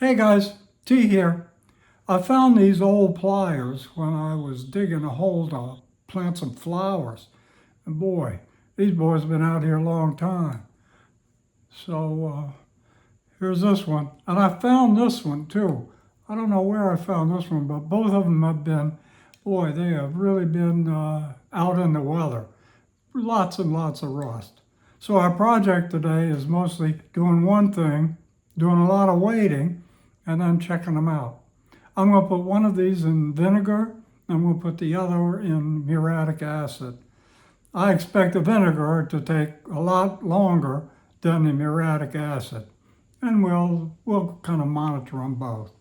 Hey guys, T here. I found these old pliers when I was digging a hole to plant some flowers. And boy, these boys have been out here a long time. So here's this one. And I found this one too. I don't know where I found this one, but both of them have been, boy, they have really been out in the weather. Lots and lots of rust. So our project today is mostly doing one thing, doing a lot of waiting, and then checking them out. I'm going to put one of these in vinegar, and we'll put the other in muriatic acid. I expect the vinegar to take a lot longer than the muriatic acid, and we'll kind of monitor them both.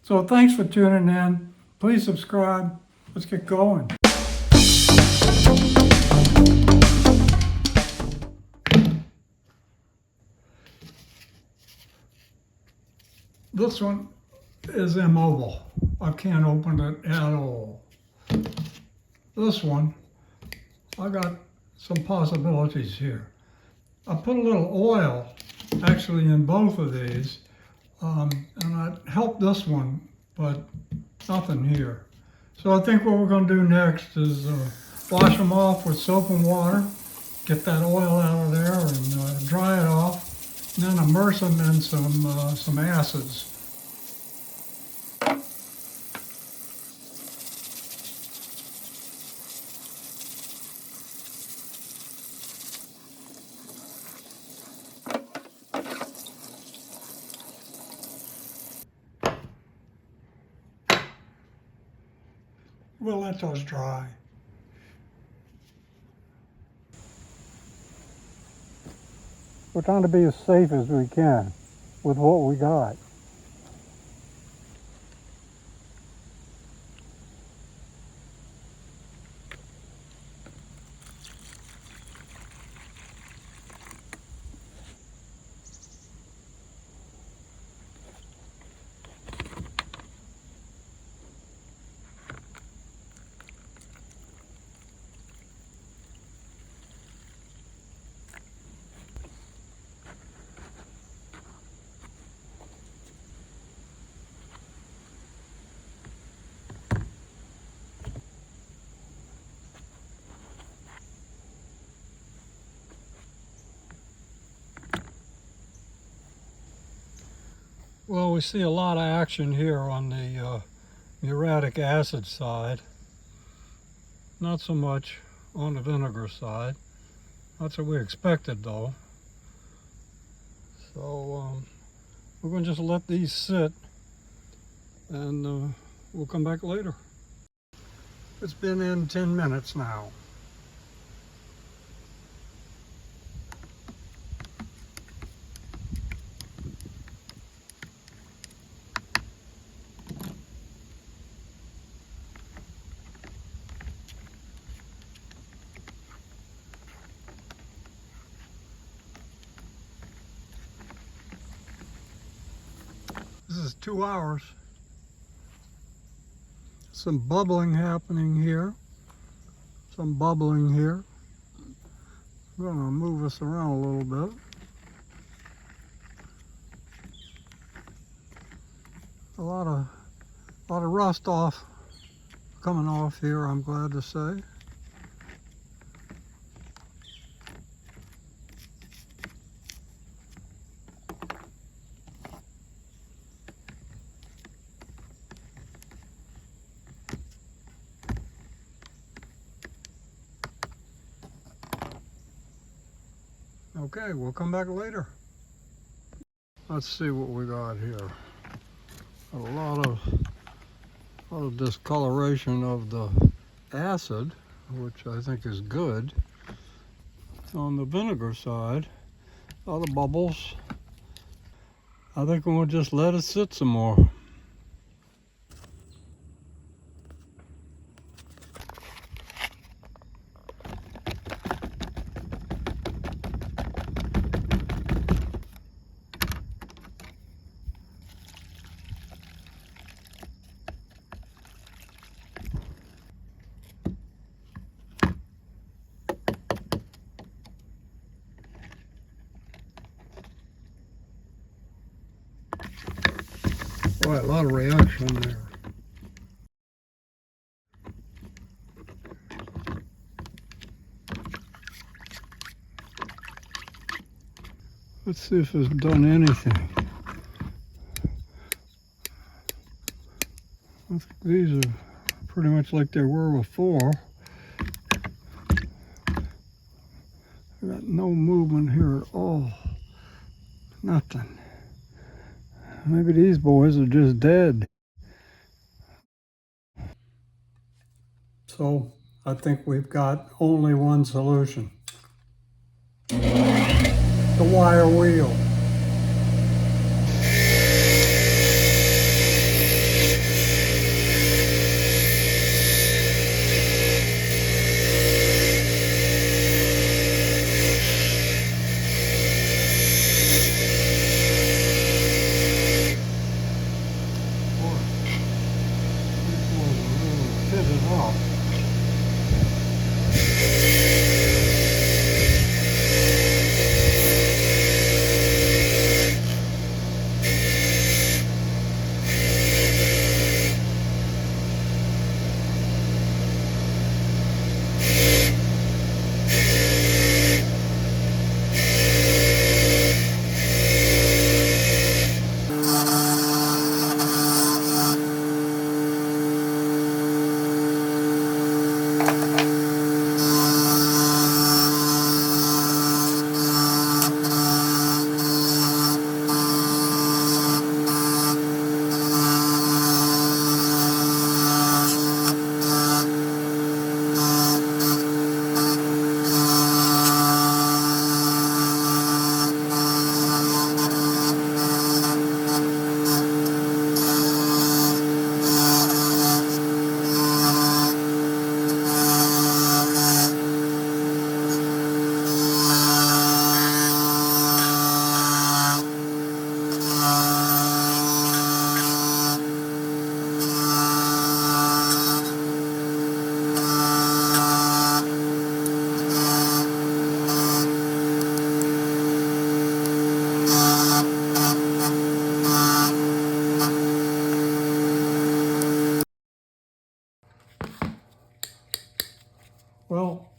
So thanks for tuning in. Please subscribe. Let's get going. This one is immobile. I can't open it at all. This one, I got some possibilities here. I put a little oil actually in both of these, and I helped this one, but nothing here. So I think what we're going to do next is wash them off with soap and water, get that oil out of there and dry it off, and then immerse them in some acids. We'll let those dry. We're trying to be as safe as we can with what we got. Well, we see a lot of action here on the muriatic acid side. Not so much on the vinegar side. That's what we expected though. So we're going to just let these sit and we'll come back later. It's been in 10 minutes now. This is 2 hours. Some bubbling happening here. Some bubbling here. I'm going to move us around a little bit. A lot of rust coming off here, I'm glad to say. Okay, we'll come back later. Let's see what we got here. A lot of discoloration of the acid, which I think is good. On the vinegar side, a lot of bubbles. I think we'll just let it sit some more. Boy, a lot of reaction there. Let's see if it's done anything. I think these are pretty much like they were before. I got no movement here at all. Nothing. Maybe these boys are just dead. So I think we've got only one solution. The wire wheel. Well,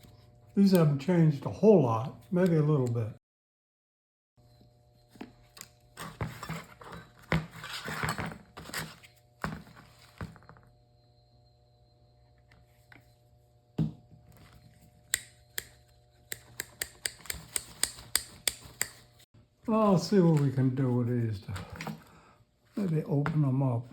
these haven't changed a whole lot, maybe a little bit. Well, let's see what we can do with these. Maybe open them up.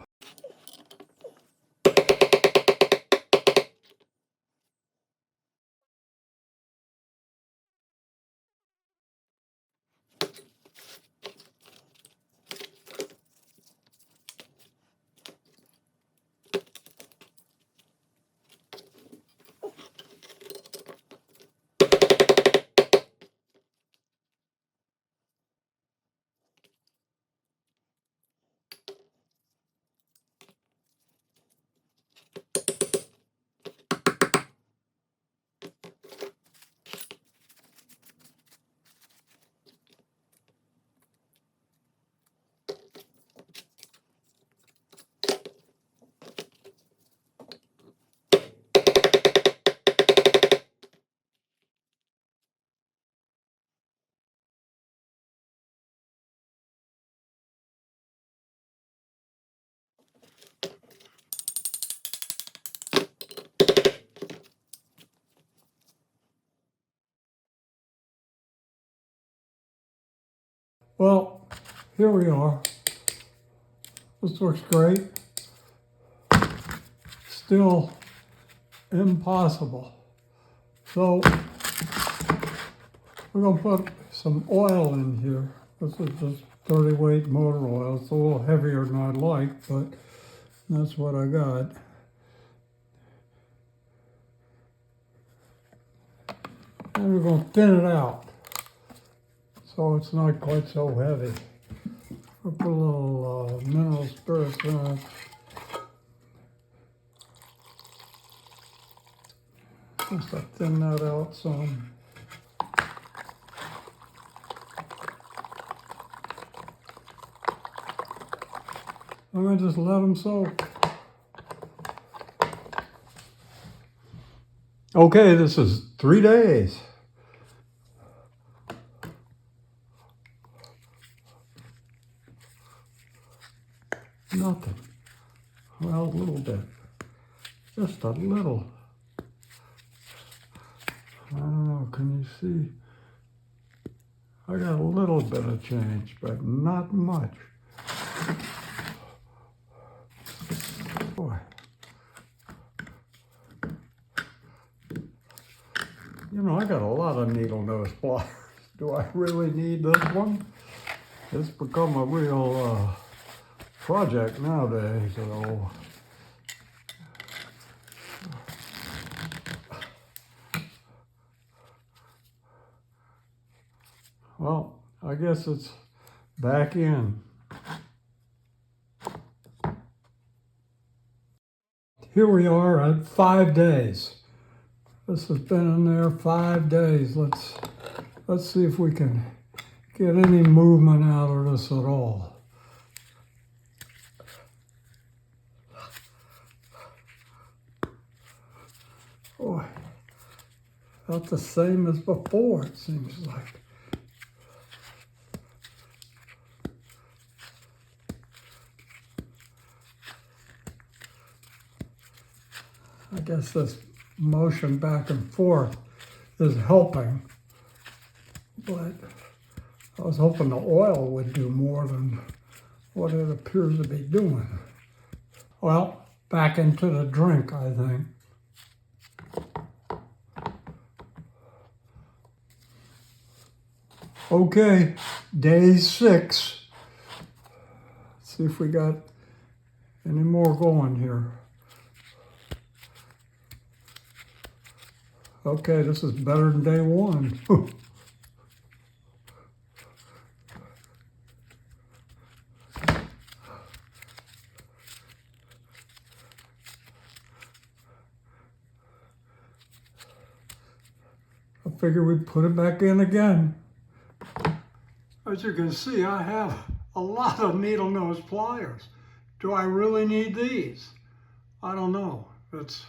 Well, here we are. This looks great. Still impossible. So we're going to put some oil in here. This is just 30 weight motor oil. It's a little heavier than I'd like, but that's what I got. And we're going to thin it out so it's not quite so heavy. We'll put a little mineral spirits in it. Just to thin that out some. I'm gonna just let them soak. Okay, this is 3 days. Nothing. Well, a little bit. Just a little. I don't know, can you see? I got a little bit of change, but not much. Boy. You know, I got a lot of needle nose pliers. Do I really need this one? It's become a real project nowadays, so. Well, I guess it's back in. Here we are at 5 days. This has been in there 5 days. Let's see if we can get any movement out of this at all. Boy, not the same as before, it seems like. I guess this motion back and forth is helping, but I was hoping the oil would do more than what it appears to be doing. Well, back into the drink, I think. Okay, day 6. Let's see if we got any more going here. Okay, this is better than day 1. I figure we'd put it back in again. As you can see, I have a lot of needle nose pliers. Do I really need these? I don't know. It's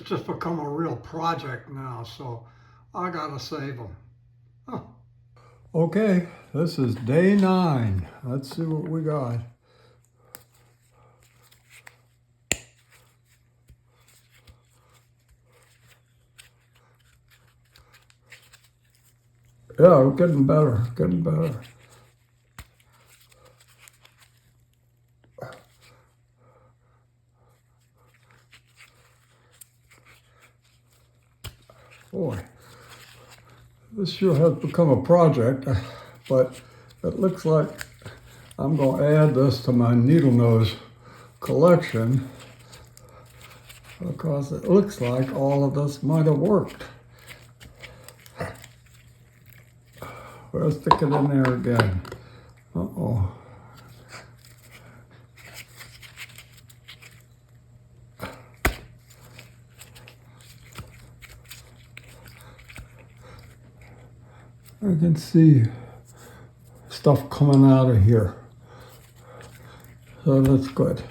just become a real project now, so I gotta save them. Oh. Okay, this is day 9. Let's see what we got. Yeah, we're getting better, getting better. Boy, this sure has become a project, but it looks like I'm going to add this to my needle nose collection because it looks like all of this might have worked. We'll stick it in there again. Uh-oh. I can see stuff coming out of here. So that's good.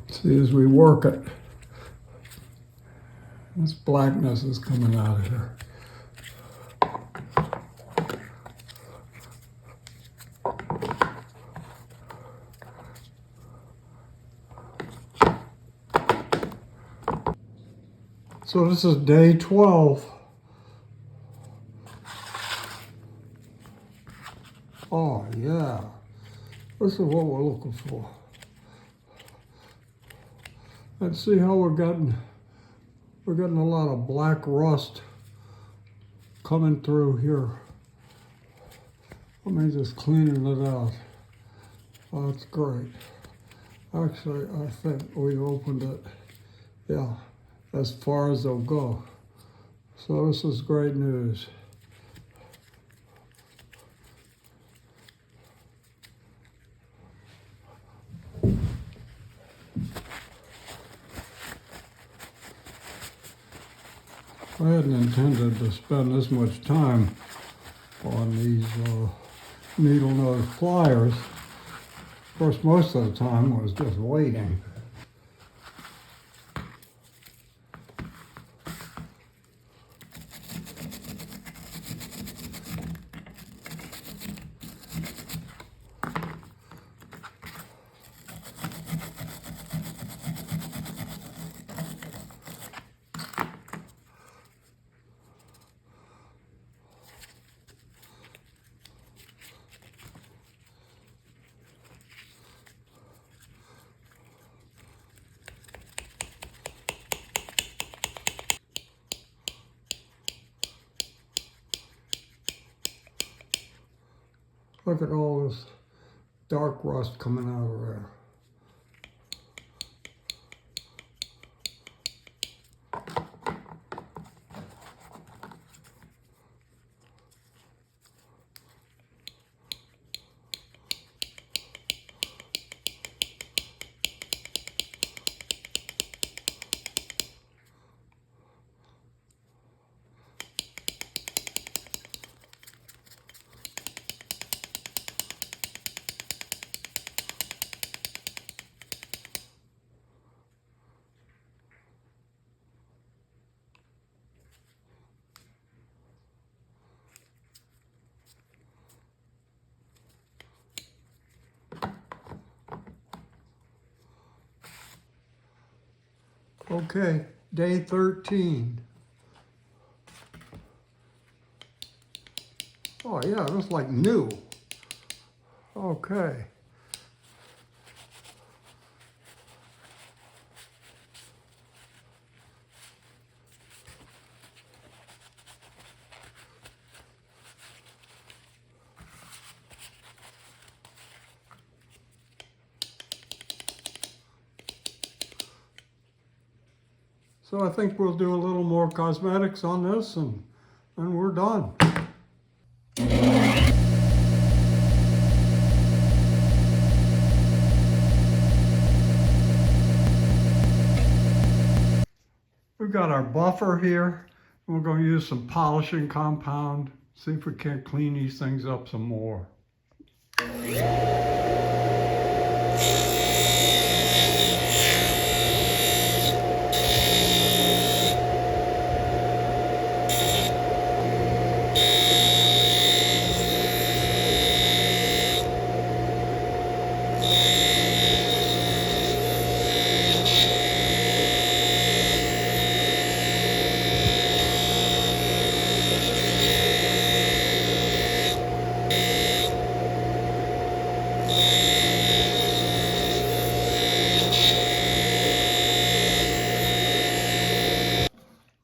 See, as we work it, this blackness is coming out of here. So this is day 12. Oh yeah, this is what we're looking for. Let's see how we're getting a lot of black rust coming through here. Let me just cleaning it out. Oh, that's great. Actually, I think we've opened it, yeah, as far as they'll go. So this is great news. I hadn't intended to spend this much time on these needle nose pliers, Of course, most of the time was just waiting. Look at all this dark rust coming out of there. Okay, day 13. Oh yeah, it looks like new. Okay. So I think we'll do a little more cosmetics on this and we're done. We've got our buffer here. We're going to use some polishing compound, see if we can't clean these things up some more.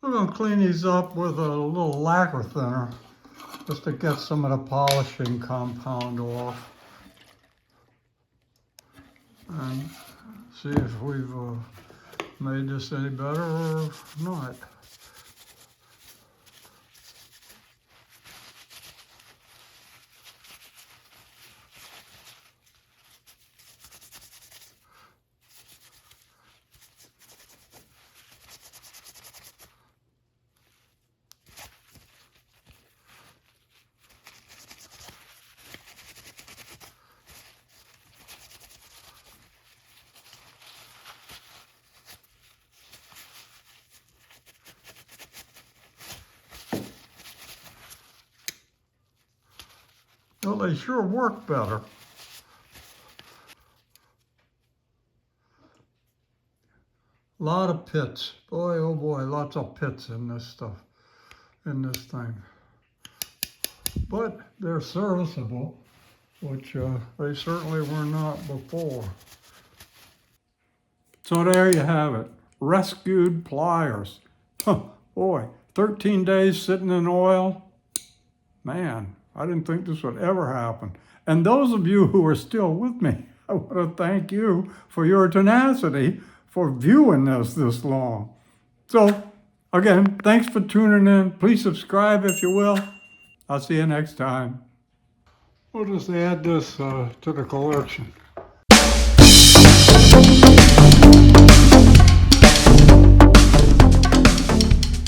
We're going to clean these up with a little lacquer thinner just to get some of the polishing compound off and see if we've made this any better or not. Well, they sure work better. A lot of pits. Boy, oh boy, lots of pits in this stuff, in this thing. But they're serviceable, which they certainly were not before. So there you have it. Rescued pliers. Boy, 13 days sitting in oil. Man, I didn't think this would ever happen. And those of you who are still with me, I want to thank you for your tenacity for viewing this long. So, again, thanks for tuning in. Please subscribe if you will. I'll see you next time. We'll just add this to the collection.